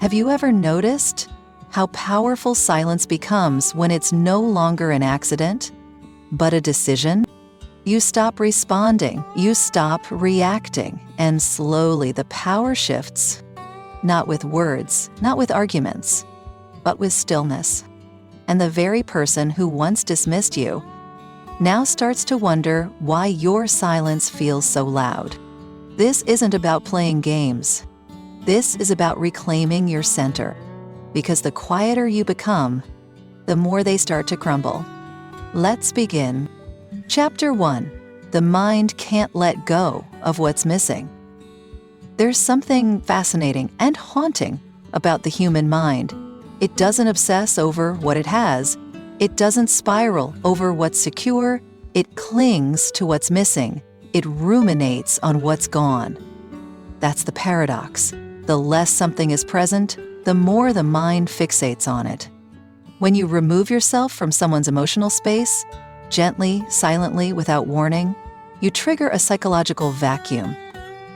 Have you ever noticed how powerful silence becomes when it's no longer an accident, but a decision? You stop responding, you stop reacting, and slowly the power shifts, not with words, not with arguments, but with stillness. And the very person who once dismissed you now starts to wonder why your silence feels so loud. This isn't about playing games. This is about reclaiming your center, because the quieter you become, the more they start to crumble. Let's begin. Chapter 1. The mind can't let go of what's missing. There's something fascinating and haunting about the human mind. It doesn't obsess over what it has. It doesn't spiral over what's secure. It clings to what's missing. It ruminates on what's gone. That's the paradox. The less something is present, the more the mind fixates on it. When you remove yourself from someone's emotional space, gently, silently, without warning, you trigger a psychological vacuum.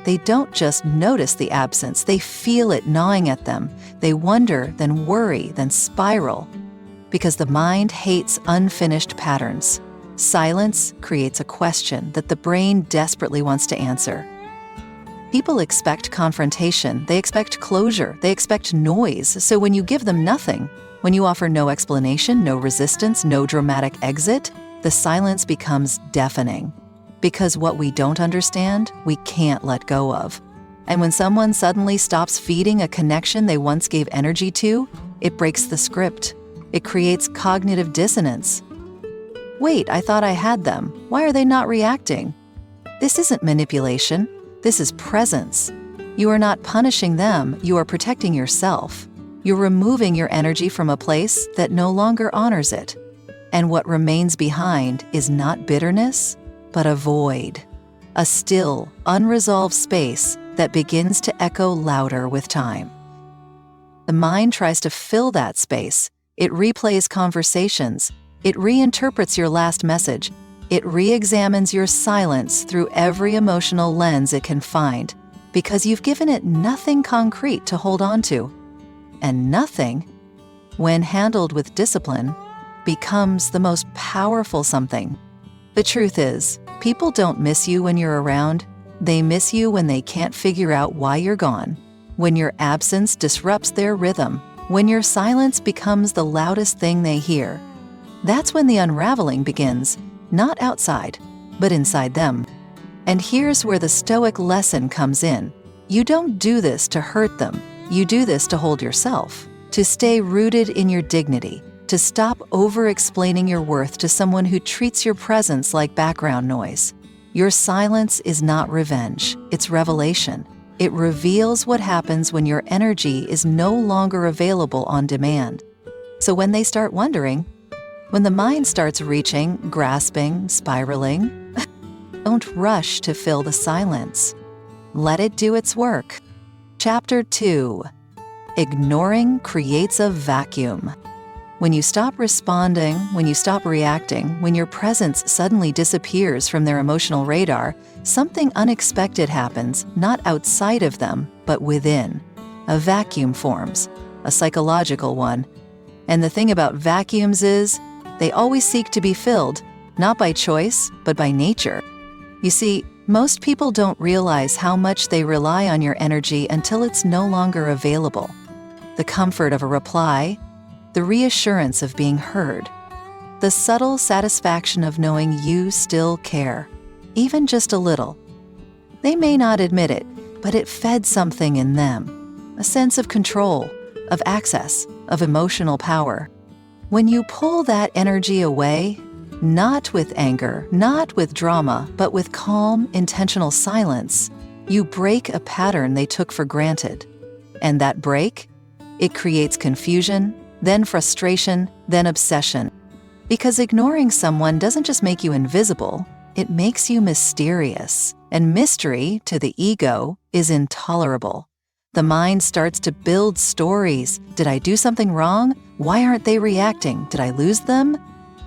They don't just notice the absence, they feel it gnawing at them. They wonder, then worry, then spiral. Because the mind hates unfinished patterns. Silence creates a question that the brain desperately wants to answer. People expect confrontation, they expect closure, they expect noise. So when you give them nothing, when you offer no explanation, no resistance, no dramatic exit, the silence becomes deafening. Because what we don't understand, we can't let go of. And when someone suddenly stops feeding a connection they once gave energy to, it breaks the script. It creates cognitive dissonance. Wait, I thought I had them. Why are they not reacting? This isn't manipulation. This is presence. You are not punishing them, you are protecting yourself. You're removing your energy from a place that no longer honors it. And what remains behind is not bitterness, but a void, a still, unresolved space that begins to echo louder with time. The mind tries to fill that space. It replays conversations. It reinterprets your last message. It re-examines your silence through every emotional lens it can find, because you've given it nothing concrete to hold on to. And nothing, when handled with discipline, becomes the most powerful something. The truth is, people don't miss you when you're around. They miss you when they can't figure out why you're gone, when your absence disrupts their rhythm, when your silence becomes the loudest thing they hear. That's when the unraveling begins, not outside, but inside them. And here's where the Stoic lesson comes in. You don't do this to hurt them. You do this to hold yourself, to stay rooted in your dignity, to stop over-explaining your worth to someone who treats your presence like background noise. Your silence is not revenge, it's revelation. It reveals what happens when your energy is no longer available on demand. So when they start wondering, when the mind starts reaching, grasping, spiraling, don't rush to fill the silence. Let it do its work. Chapter 2. Ignoring creates a vacuum. When you stop responding, when you stop reacting, when your presence suddenly disappears from their emotional radar, something unexpected happens, not outside of them, but within. A vacuum forms, a psychological one. And the thing about vacuums is, they always seek to be filled, not by choice, but by nature. You see, most people don't realize how much they rely on your energy until it's no longer available. The comfort of a reply, the reassurance of being heard, the subtle satisfaction of knowing you still care, even just a little. They may not admit it, but it fed something in them, a sense of control, of access, of emotional power. When you pull that energy away, not with anger, not with drama, but with calm, intentional silence, you break a pattern they took for granted. And that break, it creates confusion, then frustration, then obsession. Because ignoring someone doesn't just make you invisible, it makes you mysterious. And mystery, to the ego, is intolerable. The mind starts to build stories. Did I do something wrong? Why aren't they reacting? Did I lose them?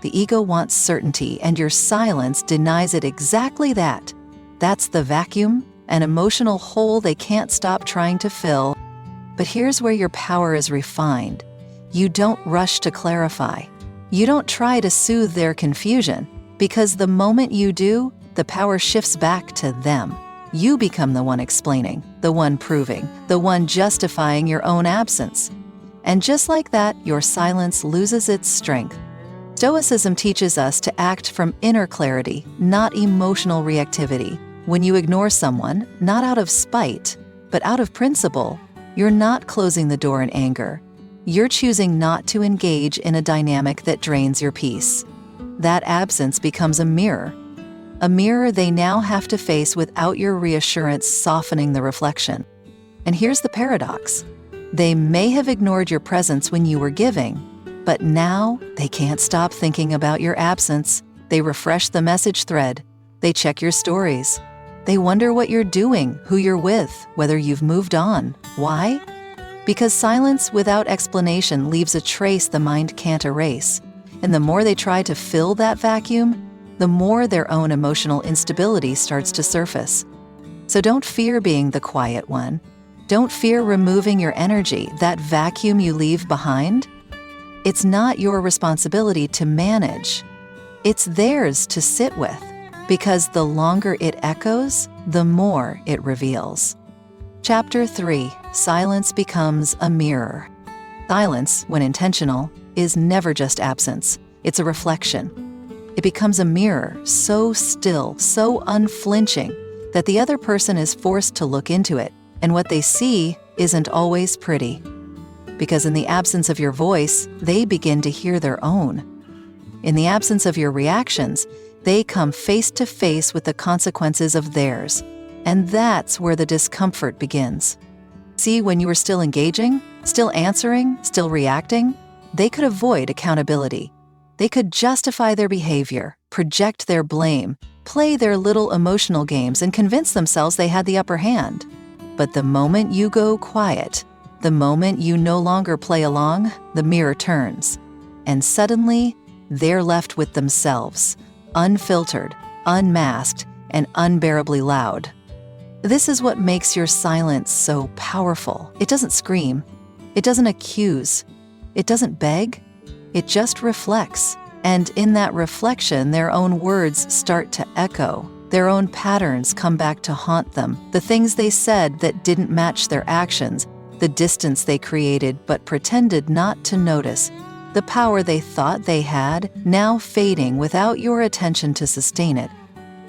The ego wants certainty, and your silence denies it exactly that. That's the vacuum, an emotional hole they can't stop trying to fill. But here's where your power is refined. You don't rush to clarify. You don't try to soothe their confusion, because the moment you do, the power shifts back to them. You become the one explaining, the one proving, the one justifying your own absence. And just like that, your silence loses its strength. Stoicism teaches us to act from inner clarity, not emotional reactivity. When you ignore someone, not out of spite, but out of principle, you're not closing the door in anger. You're choosing not to engage in a dynamic that drains your peace. That absence becomes a mirror they now have to face without your reassurance softening the reflection. And here's the paradox. They may have ignored your presence when you were giving, but now they can't stop thinking about your absence. They refresh the message thread. They check your stories. They wonder what you're doing, who you're with, whether you've moved on. Why? Because silence without explanation leaves a trace the mind can't erase. And the more they try to fill that vacuum, the more their own emotional instability starts to surface. So don't fear being the quiet one. Don't fear removing your energy, that vacuum you leave behind. It's not your responsibility to manage. It's theirs to sit with, because the longer it echoes, the more it reveals. Chapter 3: Silence becomes a mirror. Silence, when intentional, is never just absence. It's a reflection. It becomes a mirror, so still, so unflinching, that the other person is forced to look into it, and what they see isn't always pretty. Because in the absence of your voice, they begin to hear their own. In the absence of your reactions, they come face to face with the consequences of theirs. And that's where the discomfort begins. See, when you were still engaging, still answering, still reacting, they could avoid accountability. They could justify their behavior, project their blame, play their little emotional games, and convince themselves they had the upper hand. But the moment you go quiet, the moment you no longer play along, the mirror turns. And suddenly, they're left with themselves, unfiltered, unmasked, and unbearably loud. This is what makes your silence so powerful. It doesn't scream. It doesn't accuse. It doesn't beg. It just reflects. And in that reflection, their own words start to echo. Their own patterns come back to haunt them. The things they said that didn't match their actions, the distance they created but pretended not to notice, the power they thought they had, now fading without your attention to sustain it.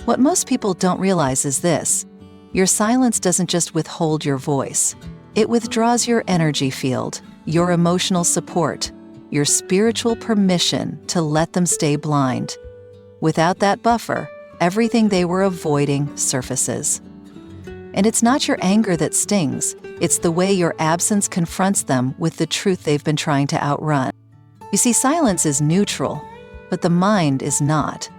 What most people don't realize is this: your silence doesn't just withhold your voice. It withdraws your energy field, your emotional support, your spiritual permission to let them stay blind. Without that buffer, everything they were avoiding surfaces. And it's not your anger that stings, it's the way your absence confronts them with the truth they've been trying to outrun. You see, silence is neutral, but the mind is not.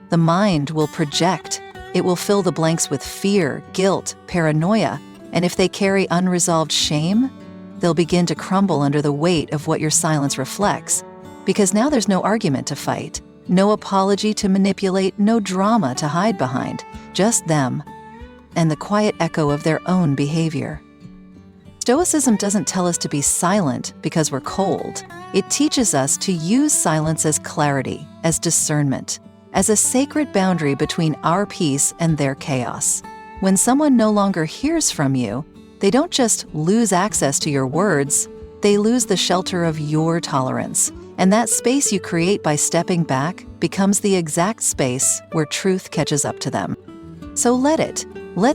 The mind will project. It will fill the blanks with fear, guilt, paranoia, and if they carry unresolved shame, they'll begin to crumble under the weight of what your silence reflects, because now there's no argument to fight, no apology to manipulate, no drama to hide behind, just them and the quiet echo of their own behavior. Stoicism doesn't tell us to be silent because we're cold. It teaches us to use silence as clarity, as discernment, as a sacred boundary between our peace and their chaos. When someone no longer hears from you, they don't just lose access to your words, they lose the shelter of your tolerance. And that space you create by stepping back becomes the exact space where truth catches up to them. So let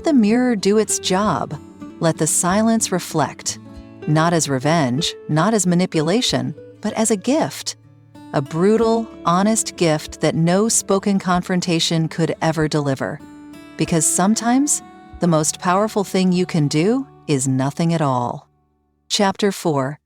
the mirror do its job. Let the silence reflect, not as revenge, not as manipulation, but as a gift. A brutal, honest gift that no spoken confrontation could ever deliver. Because sometimes, the most powerful thing you can do is nothing at all. Chapter 4: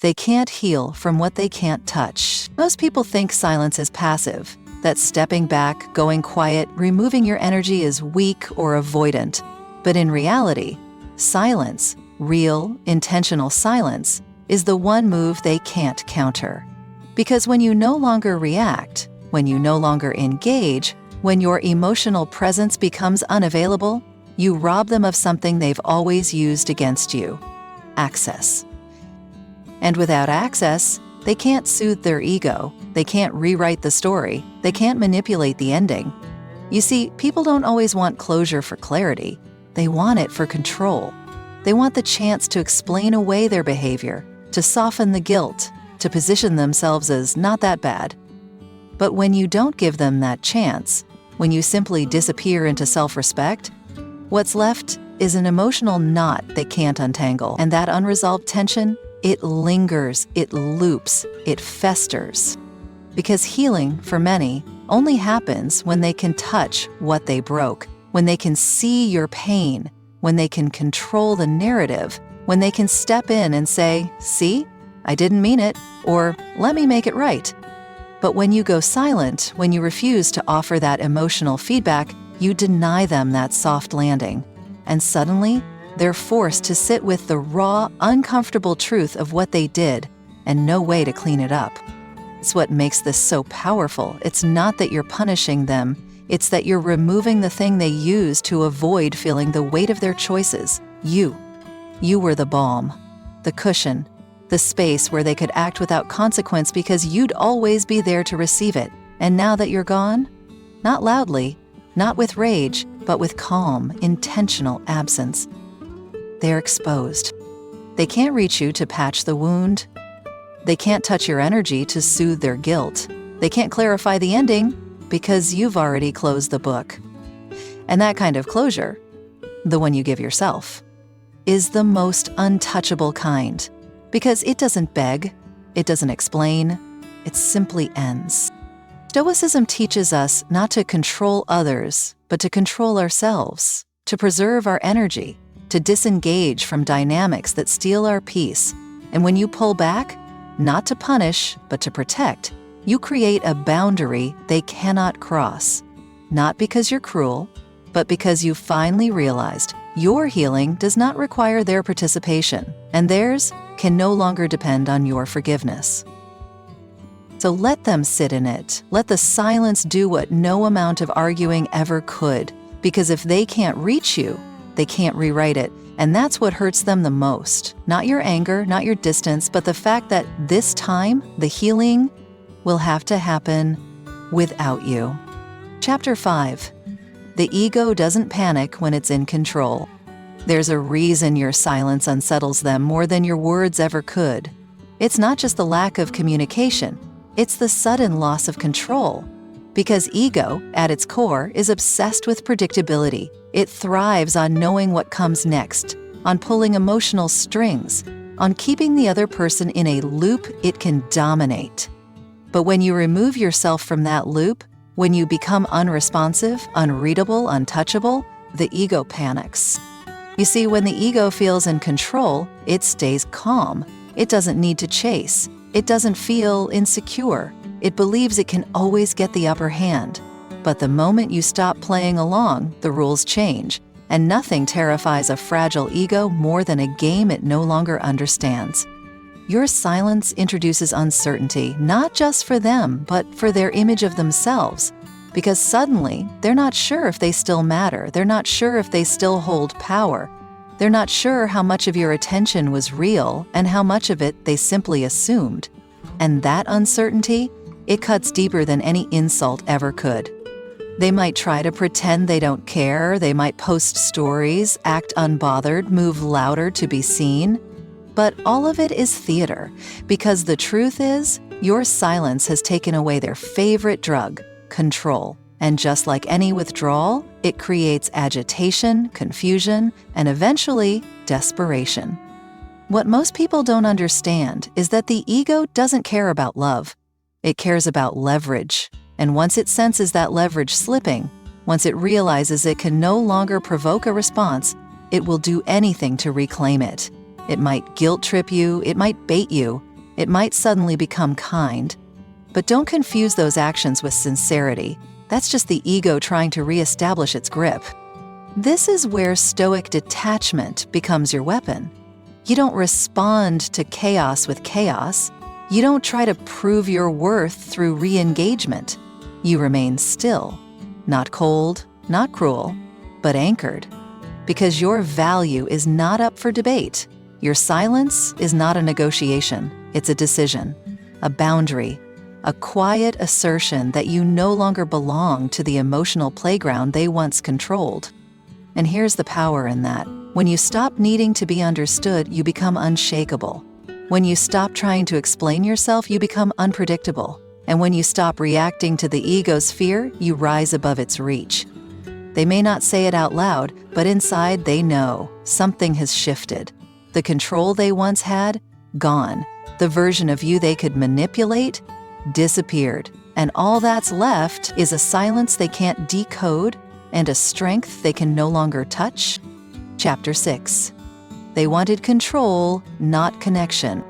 They can't heal from what they can't touch. Most people think silence is passive, that stepping back, going quiet, removing your energy is weak or avoidant. But in reality, silence, real, intentional silence, is the one move they can't counter. Because when you no longer react, when you no longer engage, when your emotional presence becomes unavailable, you rob them of something they've always used against you. access. And without access, they can't soothe their ego, they can't rewrite the story, they can't manipulate the ending. You see, people don't always want closure for clarity. They want it for control. They want the chance to explain away their behavior, to soften the guilt, to position themselves as not that bad. But when you don't give them that chance, when you simply disappear into self-respect, what's left is an emotional knot they can't untangle. And that unresolved tension, it lingers, it loops, it festers. Because healing, for many, only happens when they can touch what they broke, when they can see your pain, when they can control the narrative, when they can step in and say, "See, I didn't mean it," or "Let me make it right." But when you go silent, when you refuse to offer that emotional feedback, you deny them that soft landing. And suddenly, they're forced to sit with the raw, uncomfortable truth of what they did and no way to clean it up. It's what makes this so powerful. It's not that you're punishing them, it's that you're removing the thing they use to avoid feeling the weight of their choices. You. You were the balm, the cushion, the space where they could act without consequence because you'd always be there to receive it. And now that you're gone, not loudly, not with rage, but with calm, intentional absence, they're exposed. They can't reach you to patch the wound. They can't touch your energy to soothe their guilt. They can't clarify the ending because you've already closed the book. And that kind of closure, the one you give yourself, is the most untouchable kind because it doesn't beg, it doesn't explain, it simply ends. Stoicism teaches us not to control others, but to control ourselves, to preserve our energy, to disengage from dynamics that steal our peace. And when you pull back, not to punish, but to protect, you create a boundary they cannot cross. Not because you're cruel, but because you finally realized your healing does not require their participation, and theirs can no longer depend on your forgiveness. So let them sit in it. Let the silence do what no amount of arguing ever could, because if they can't reach you, they can't rewrite it. And that's what hurts them the most. Not your anger, not your distance, but the fact that this time, the healing will have to happen without you. Chapter 5. The ego doesn't panic when it's in control. There's a reason your silence unsettles them more than your words ever could. It's not just the lack of communication, it's the sudden loss of control. Because ego, at its core, is obsessed with predictability. It thrives on knowing what comes next, on pulling emotional strings, on keeping the other person in a loop it can dominate. But when you remove yourself from that loop, when you become unresponsive, unreadable, untouchable, the ego panics. You see, when the ego feels in control, it stays calm. It doesn't need to chase. It doesn't feel insecure. It believes it can always get the upper hand. But the moment you stop playing along, the rules change, and nothing terrifies a fragile ego more than a game it no longer understands. Your silence introduces uncertainty, not just for them, but for their image of themselves. Because suddenly, they're not sure if they still matter. They're not sure if they still hold power. They're not sure how much of your attention was real and how much of it they simply assumed. And that uncertainty, it cuts deeper than any insult ever could. They might try to pretend they don't care, they might post stories, act unbothered, move louder to be seen. But all of it is theater, because the truth is, your silence has taken away their favorite drug, control. And just like any withdrawal, it creates agitation, confusion, and eventually, desperation. What most people don't understand is that the ego doesn't care about love. It cares about leverage. And once it senses that leverage slipping, once it realizes it can no longer provoke a response, it will do anything to reclaim it. It might guilt trip you, it might bait you, it might suddenly become kind. But don't confuse those actions with sincerity. That's just the ego trying to reestablish its grip. This is where Stoic detachment becomes your weapon. You don't respond to chaos with chaos. You don't try to prove your worth through re-engagement. You remain still, not cold, not cruel, but anchored. Because your value is not up for debate. Your silence is not a negotiation, it's a decision, a boundary, a quiet assertion that you no longer belong to the emotional playground they once controlled. And here's the power in that. When you stop needing to be understood, you become unshakable. When you stop trying to explain yourself, you become unpredictable. And when you stop reacting to the ego's fear, you rise above its reach. They may not say it out loud, but inside they know something has shifted. The control they once had, gone. The version of you they could manipulate, disappeared. And all that's left is a silence they can't decode and a strength they can no longer touch. Chapter 6. They wanted control, not connection.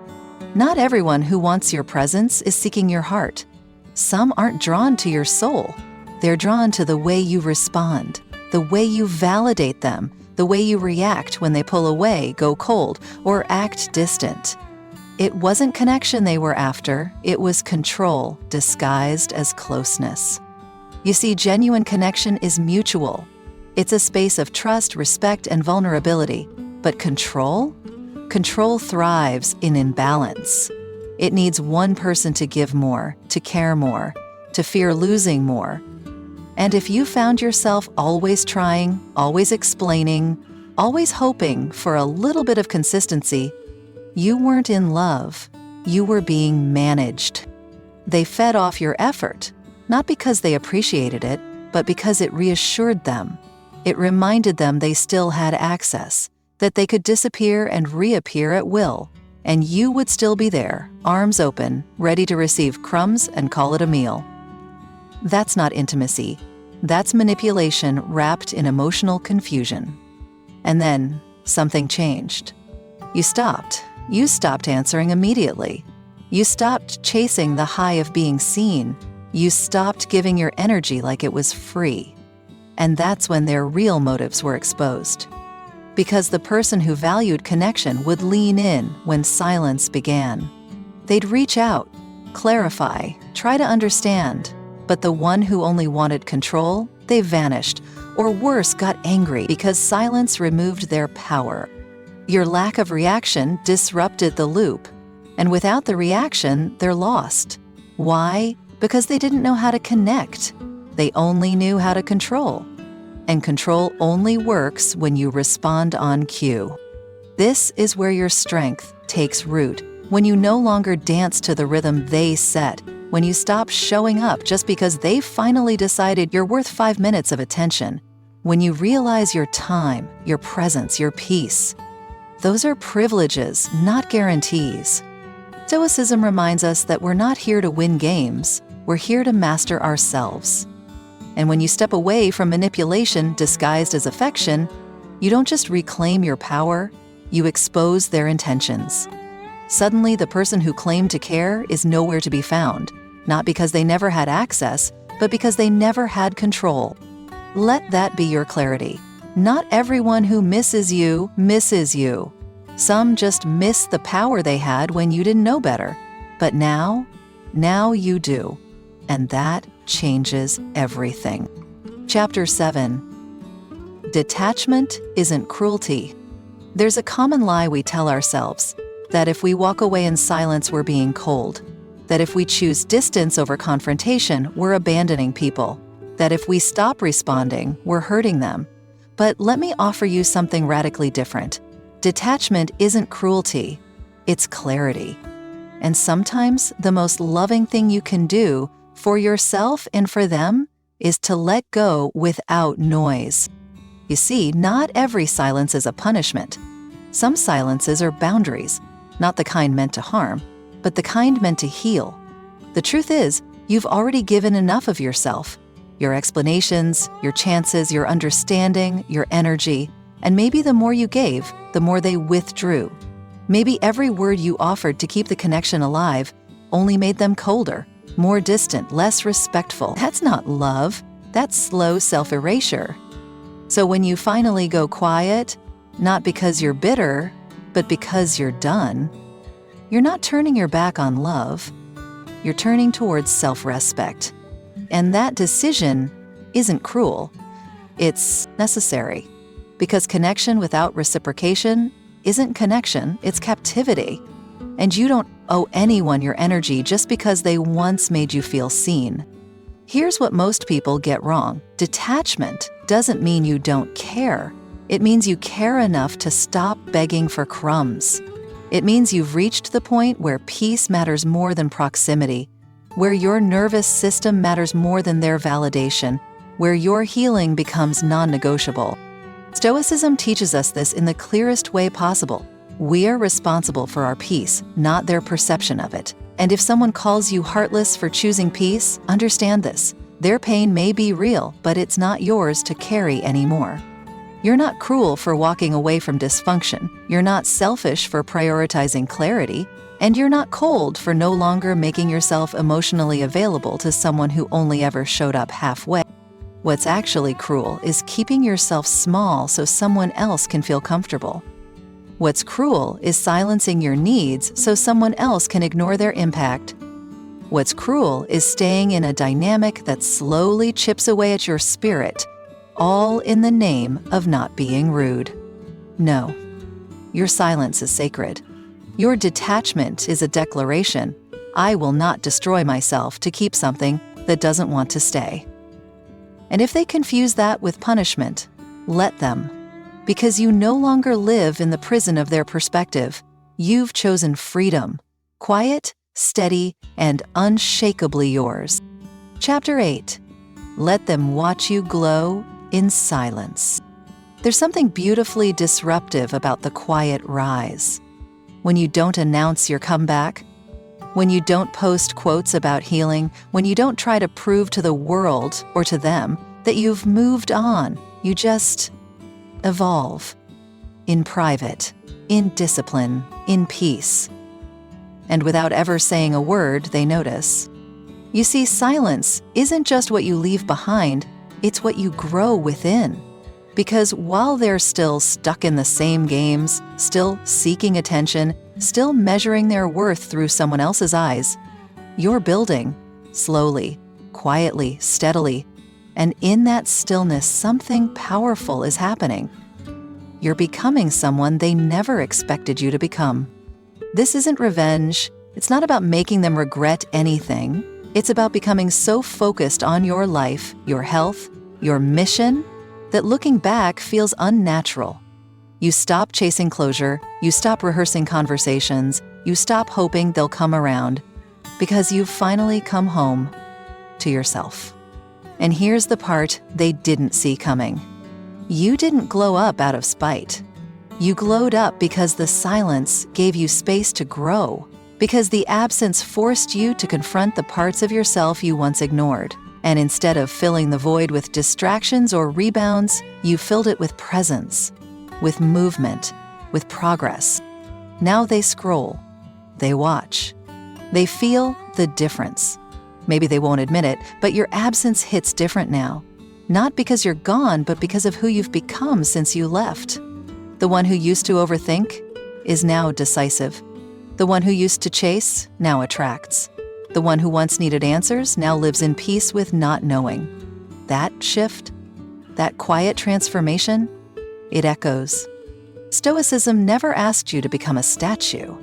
Not everyone who wants your presence is seeking your heart. Some aren't drawn to your soul. They're drawn to the way you respond, the way you validate them, the way you react when they pull away, go cold, or act distant. It wasn't connection they were after, it was control disguised as closeness. You see, genuine connection is mutual. It's a space of trust, respect, and vulnerability. But control? Control thrives in imbalance. It needs one person to give more, to care more, to fear losing more. And if you found yourself always trying, always explaining, always hoping for a little bit of consistency, you weren't in love. You were being managed. They fed off your effort, not because they appreciated it, but because it reassured them. It reminded them they still had access, that they could disappear and reappear at will, and you would still be there, arms open, ready to receive crumbs and call it a meal. That's not intimacy. That's manipulation wrapped in emotional confusion. And then something changed. You stopped. You stopped answering immediately. You stopped chasing the high of being seen. You stopped giving your energy like it was free. And that's when their real motives were exposed. Because the person who valued connection would lean in when silence began. They'd reach out, clarify, try to understand. But the one who only wanted control, they vanished, or worse, got angry because silence removed their power. Your lack of reaction disrupted the loop, and without the reaction, they're lost. Why? Because they didn't know how to connect. They only knew how to control. And control only works when you respond on cue. This is where your strength takes root, when you no longer dance to the rhythm they set, when you stop showing up just because they finally decided you're worth 5 minutes of attention, when you realize your time, your presence, your peace. Those are privileges, not guarantees. Stoicism reminds us that we're not here to win games, we're here to master ourselves. And when you step away from manipulation disguised as affection, you don't just reclaim your power, you expose their intentions. Suddenly, the person who claimed to care is nowhere to be found, not because they never had access, but because they never had control. Let that be your clarity. Not everyone who misses you misses you. Some just miss the power they had when you didn't know better. But now you do. And that changes everything. Chapter 7. Detachment isn't cruelty. There's a common lie we tell ourselves, that if we walk away in silence, we're being cold. That if we choose distance over confrontation, we're abandoning people. That if we stop responding, we're hurting them. But let me offer you something radically different. Detachment isn't cruelty, it's clarity. And sometimes the most loving thing you can do for yourself and for them is to let go without noise. You see, not every silence is a punishment. Some silences are boundaries, not the kind meant to harm, but the kind meant to heal. The truth is, you've already given enough of yourself. Your explanations, your chances, your understanding, your energy, and maybe the more you gave, the more they withdrew. Maybe every word you offered to keep the connection alive only made them colder, more distant, less respectful. That's not love, that's slow self-erasure. So when you finally go quiet, not because you're bitter, but because you're done, you're not turning your back on love, you're turning towards self-respect. And that decision isn't cruel, it's necessary. Because connection without reciprocation isn't connection, it's captivity. And you don't owe anyone your energy just because they once made you feel seen. Here's what most people get wrong. Detachment doesn't mean you don't care. It means you care enough to stop begging for crumbs. It means you've reached the point where peace matters more than proximity, where your nervous system matters more than their validation, where your healing becomes non-negotiable. Stoicism teaches us this in the clearest way possible. We are responsible for our peace, not their perception of it. And if someone calls you heartless for choosing peace, understand this. Their pain may be real, but it's not yours to carry anymore. You're not cruel for walking away from dysfunction. You're not selfish for prioritizing clarity. And you're not cold for no longer making yourself emotionally available to someone who only ever showed up halfway. What's actually cruel is keeping yourself small so someone else can feel comfortable. What's cruel is silencing your needs so someone else can ignore their impact. What's cruel is staying in a dynamic that slowly chips away at your spirit, all in the name of not being rude. No, your silence is sacred. Your detachment is a declaration. I will not destroy myself to keep something that doesn't want to stay. And if they confuse that with punishment, let them. Because you no longer live in the prison of their perspective. You've chosen freedom, quiet, steady, and unshakably yours. Chapter 8. Let them watch you glow in silence. There's something beautifully disruptive about the quiet rise. When you don't announce your comeback, when you don't post quotes about healing, when you don't try to prove to the world or to them that you've moved on, you just evolve. In private, in discipline, in peace. And without ever saying a word, they notice. You see, silence isn't just what you leave behind, it's what you grow within. Because while they're still stuck in the same games, still seeking attention, still measuring their worth through someone else's eyes, you're building, slowly, quietly, steadily, and in that stillness, something powerful is happening. You're becoming someone they never expected you to become. This isn't revenge. It's not about making them regret anything. It's about becoming so focused on your life, your health, your mission, that looking back feels unnatural. You stop chasing closure, you stop rehearsing conversations, you stop hoping they'll come around, because you've finally come home to yourself. And here's the part they didn't see coming. You didn't glow up out of spite. You glowed up because the silence gave you space to grow, because the absence forced you to confront the parts of yourself you once ignored. And instead of filling the void with distractions or rebounds, you filled it with presence, with movement, with progress. Now they scroll, they watch, they feel the difference. Maybe they won't admit it, but your absence hits different now. Not because you're gone, but because of who you've become since you left. The one who used to overthink is now decisive. The one who used to chase now attracts. The one who once needed answers now lives in peace with not knowing. That shift, that quiet transformation, it echoes. Stoicism never asked you to become a statue.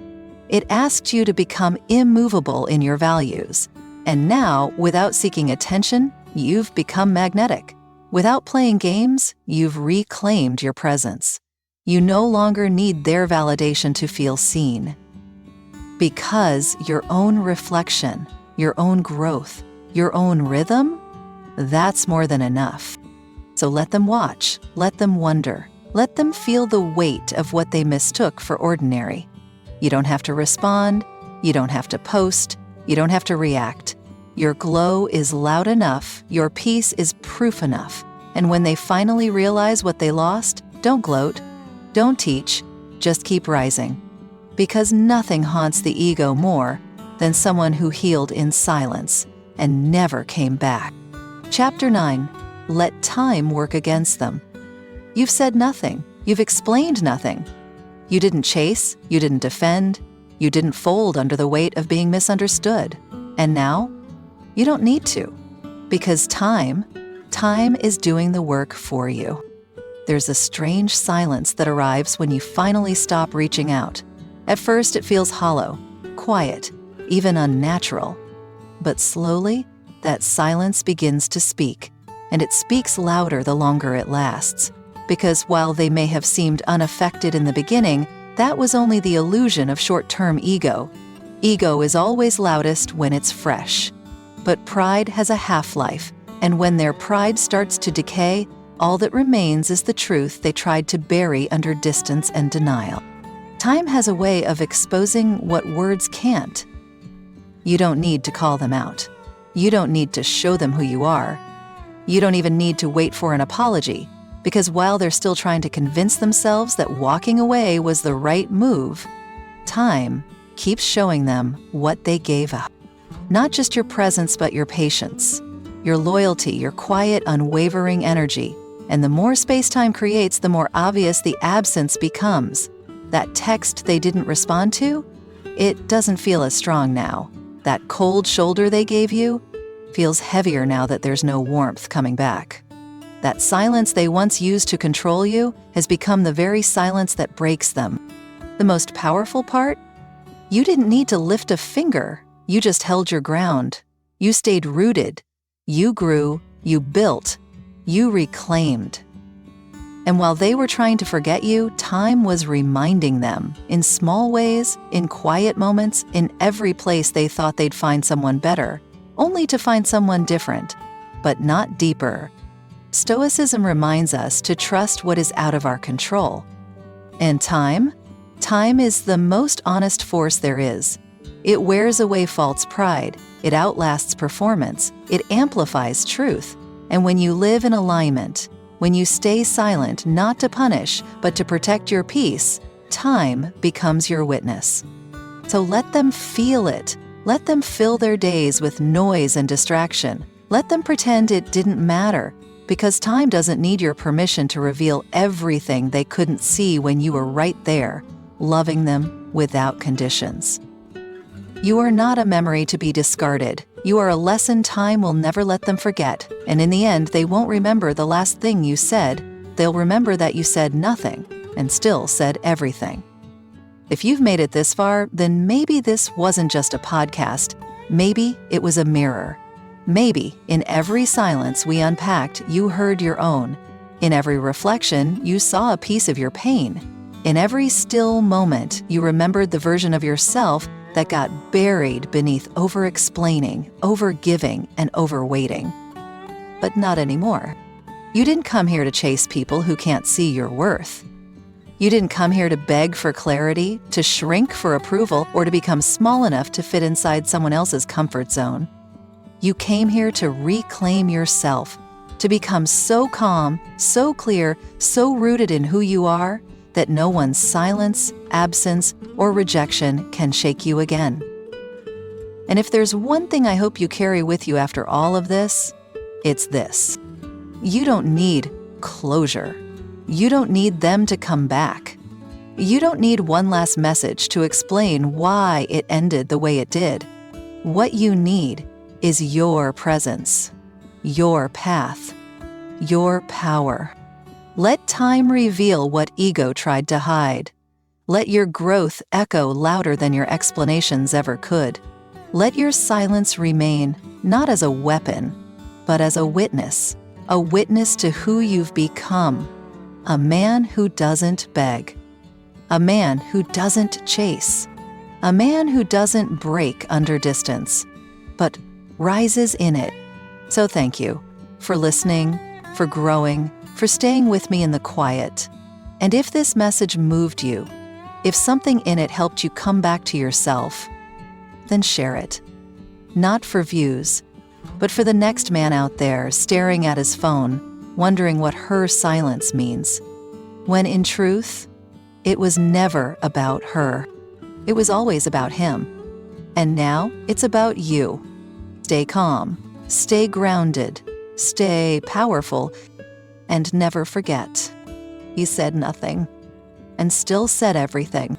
It asked you to become immovable in your values. And now, without seeking attention, you've become magnetic. Without playing games, you've reclaimed your presence. You no longer need their validation to feel seen. Because your own reflection, your own growth, your own rhythm, that's more than enough. So let them watch, let them wonder, let them feel the weight of what they mistook for ordinary. You don't have to respond, you don't have to post, you don't have to react. Your glow is loud enough, your peace is proof enough. And when they finally realize what they lost, don't gloat, don't teach, just keep rising. Because nothing haunts the ego more than someone who healed in silence and never came back. Chapter 9. Let time work against them. You've said nothing. You've explained nothing. You didn't chase. You didn't defend. You didn't fold under the weight of being misunderstood. And now, you don't need to. Because time is doing the work for you. there's a strange silence that arrives when you finally stop reaching out. At first, it feels hollow, quiet, even unnatural. But slowly, that silence begins to speak, and it speaks louder the longer it lasts. Because while they may have seemed unaffected in the beginning, that was only the illusion of short-term ego. Ego is always loudest when it's fresh. But pride has a half-life, and when their pride starts to decay, all that remains is the truth they tried to bury under distance and denial. Time has a way of exposing what words can't. You don't need to call them out. You don't need to show them who you are. You don't even need to wait for an apology, because while they're still trying to convince themselves that walking away was the right move, time keeps showing them what they gave up. Not just your presence, but your patience, your loyalty, your quiet, unwavering energy. And the more space-time creates, the more obvious the absence becomes. That text they didn't respond to, it doesn't feel as strong now. That cold shoulder they gave you feels heavier now that there's no warmth coming back. That silence they once used to control you has become the very silence that breaks them. The most powerful part? You didn't need to lift a finger. You just held your ground. You stayed rooted. You grew. You built. You reclaimed. And while they were trying to forget you, time was reminding them, in small ways, in quiet moments, in every place they thought they'd find someone better, only to find someone different, but not deeper. Stoicism reminds us to trust what is out of our control. And time? Time is the most honest force there is. It wears away false pride. It outlasts performance. It amplifies truth. And when you live in alignment, when you stay silent, not to punish, but to protect your peace, time becomes your witness. So let them feel it. Let them fill their days with noise and distraction. Let them pretend it didn't matter, because time doesn't need your permission to reveal everything they couldn't see when you were right there, loving them without conditions. You are not a memory to be discarded. You are a lesson time will never let them forget, and in the end, they won't remember the last thing you said. They'll remember that you said nothing, and still said everything. If you've made it this far, then maybe this wasn't just a podcast. Maybe it was a mirror. Maybe in every silence we unpacked, you heard your own. In every reflection, you saw a piece of your pain. In every still moment, you remembered the version of yourself that got buried beneath over-explaining, over-giving, and over-waiting. But not anymore. You didn't come here to chase people who can't see your worth. You didn't come here to beg for clarity, to shrink for approval, or to become small enough to fit inside someone else's comfort zone. You came here to reclaim yourself, to become so calm, so clear, so rooted in who you are, that no one's silence, absence, or rejection can shake you again. And if there's one thing I hope you carry with you after all of this, it's this. You don't need closure. You don't need them to come back. You don't need one last message to explain why it ended the way it did. What you need is your presence, your path, your power. Let time reveal what ego tried to hide. Let your growth echo louder than your explanations ever could. Let your silence remain, not as a weapon, but as a witness to who you've become. A man who doesn't beg. A man who doesn't chase. A man who doesn't break under distance, but rises in it. So thank you for listening, for growing, for staying with me in the quiet. And if this message moved you, if something in it helped you come back to yourself, then share it. Not for views, but for the next man out there staring at his phone, wondering what her silence means. When in truth, it was never about her. It was always about him. And now it's about you. Stay calm, stay grounded, stay powerful, and never forget. He said nothing, and still said everything.